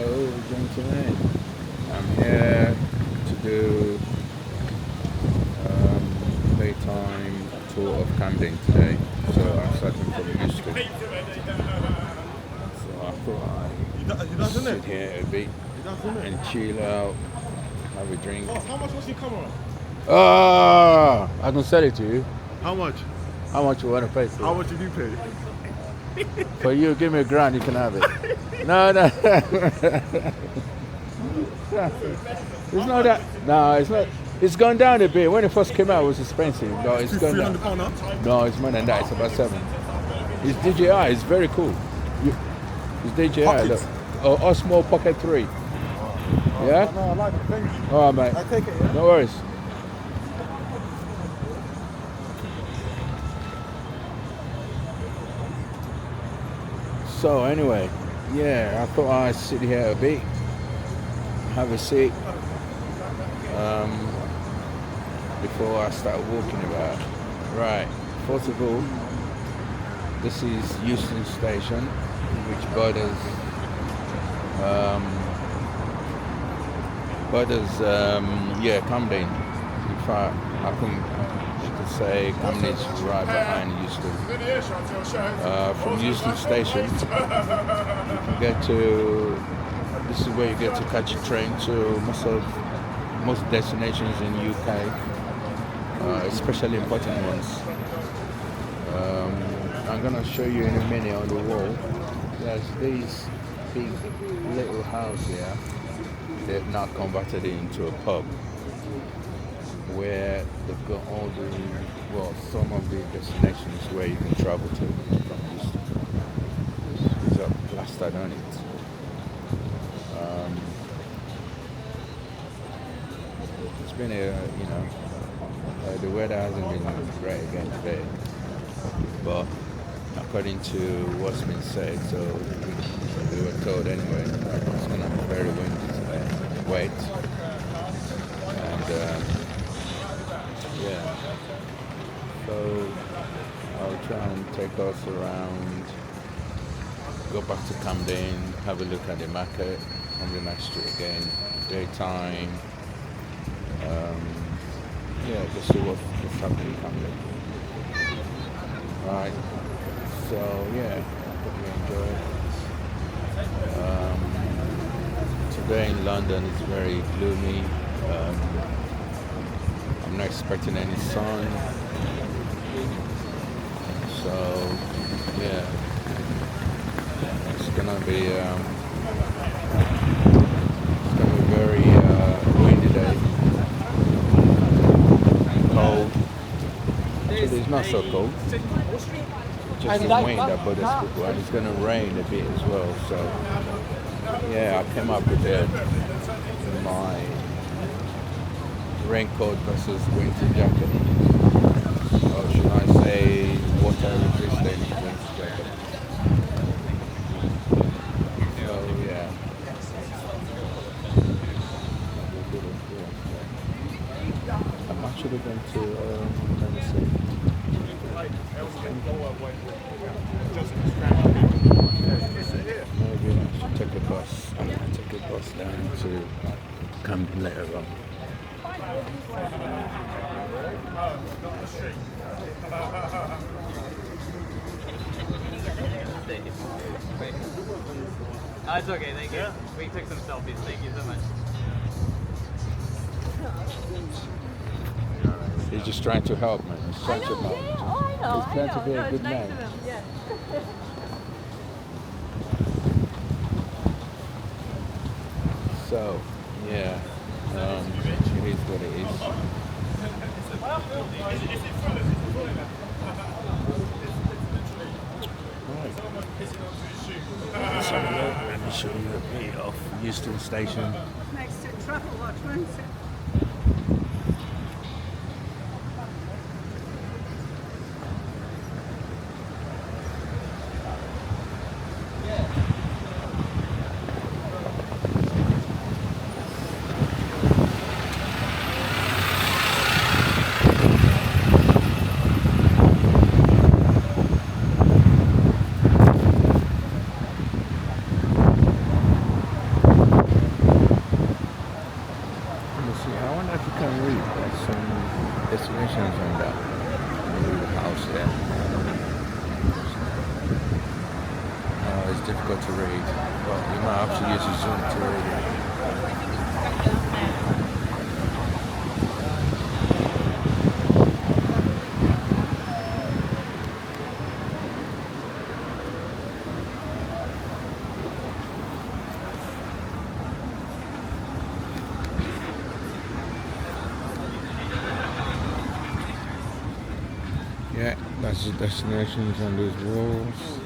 Hello, gentlemen. I'm here to do daytime tour of Camden today. So I'm starting from Euston. So I thought I'd sit here a bit and chill out, have a drink. How much was your camera? I can sell it to you. How much? How much you want to pay for it? How much did you pay? For you, give me £1,000, you can have it. No. It's not that. No, it's not. It's gone down a bit. When it first came out, it was expensive. No, it's gone down. £300 now? No, it's more than that. It's about 7. It's DJI. It's very cool. It's DJI. Pocket. Look. Osmo Pocket 3. Yeah? No, I like it. Thank you. All right, mate. I take it, yeah? No worries. So anyway, yeah, I thought I'd sit here a bit, have a seat, before I start walking about. Right, first of all, this is Euston Station, which borders Camden. In fact, I can say Camden is right behind Euston. From Euston Station, you can get to. This is where you get to catch a train to most destinations in UK, especially important ones. I'm gonna show you in a minute on the wall. There's this big little house here. They've now converted it into a pub, where they've got all some of the destinations where you can travel to from Euston. It's up plastered on it. It's been the weather hasn't been great again today, but according to what's been said, so we were told anyway, it's going to be very windy today, wet, and yeah. So I'll try and take us around, go back to Camden, have a look at the market on the next street again, daytime. Just see what's happening in Camden. Right. So yeah, hope you enjoy. Today in London it's very gloomy. I'm not expecting any sun. So yeah, it's gonna be very windy day. Cold. Actually, it's not so cold. Just the wind that bothers people, and it's gonna rain a bit as well. So yeah, I came up prepared with my raincoat versus winter jacket. Or should I say water resistant winter jacket? So yeah. I'm actually going to let me see. Maybe I should take a bus. I'm going to take a bus down to Camden later on. It's okay, thank you. We took some selfies, thank you so much. He's just trying to help, man. He's trying to help. He's trying to be a good man. So, yeah, it is what it is. Right. So, let me show you a bit of Euston Station. Next to Travel Watch, won't it? read. Well, you might have to use a Zoom to read it. Yeah, that's the destinations on these walls.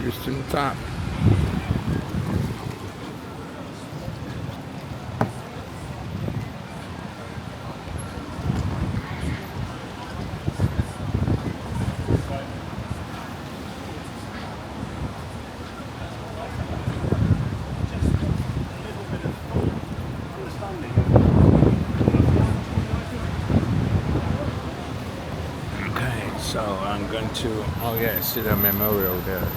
Euston Town. Okay, so I'm going to, oh yeah, see the memorial there.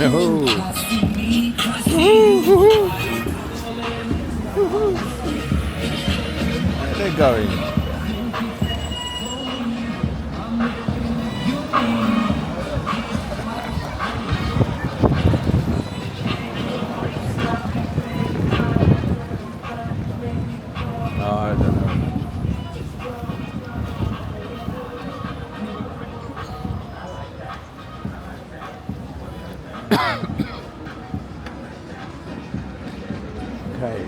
Oh. Where are they going? Oh, I don't know. Okay,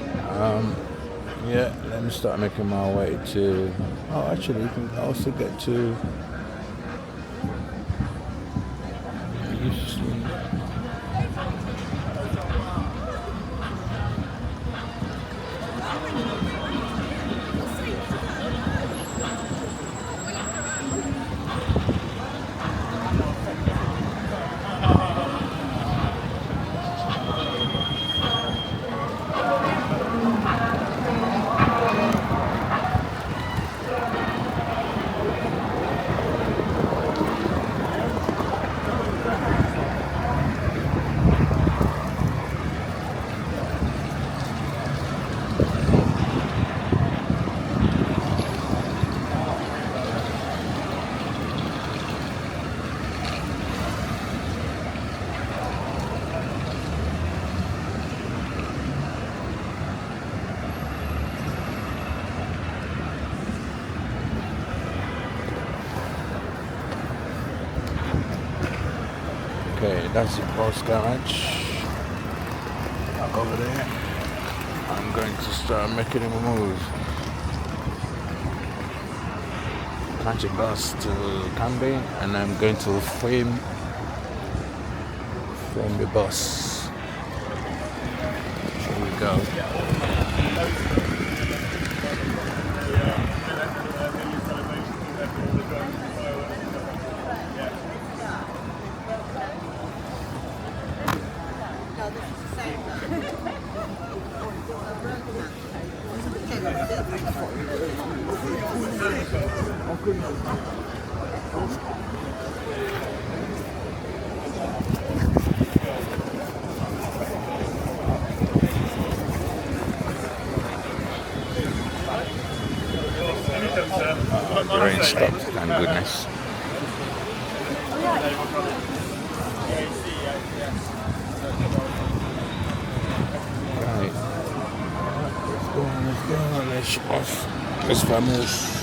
yeah, let me start making my way to, oh actually you can also get to Euston. Okay, that's the bus garage over there. I'm going to start making a move. Catch a bus to Camden and I'm going to frame the bus. Here we go. The rain stopped, thank goodness. Right. Let's go, let's vamos.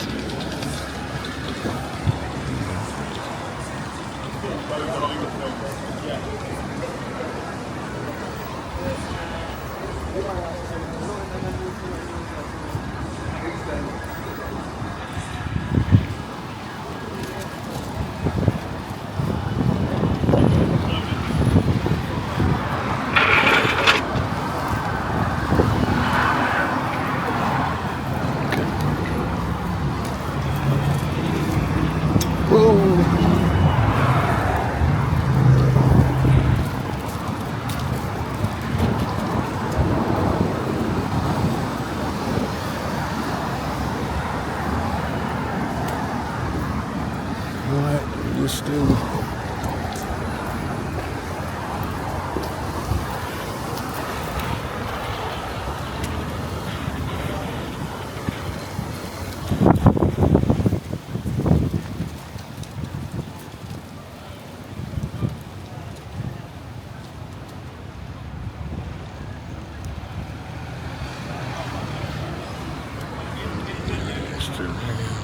Right, we're still it's too late.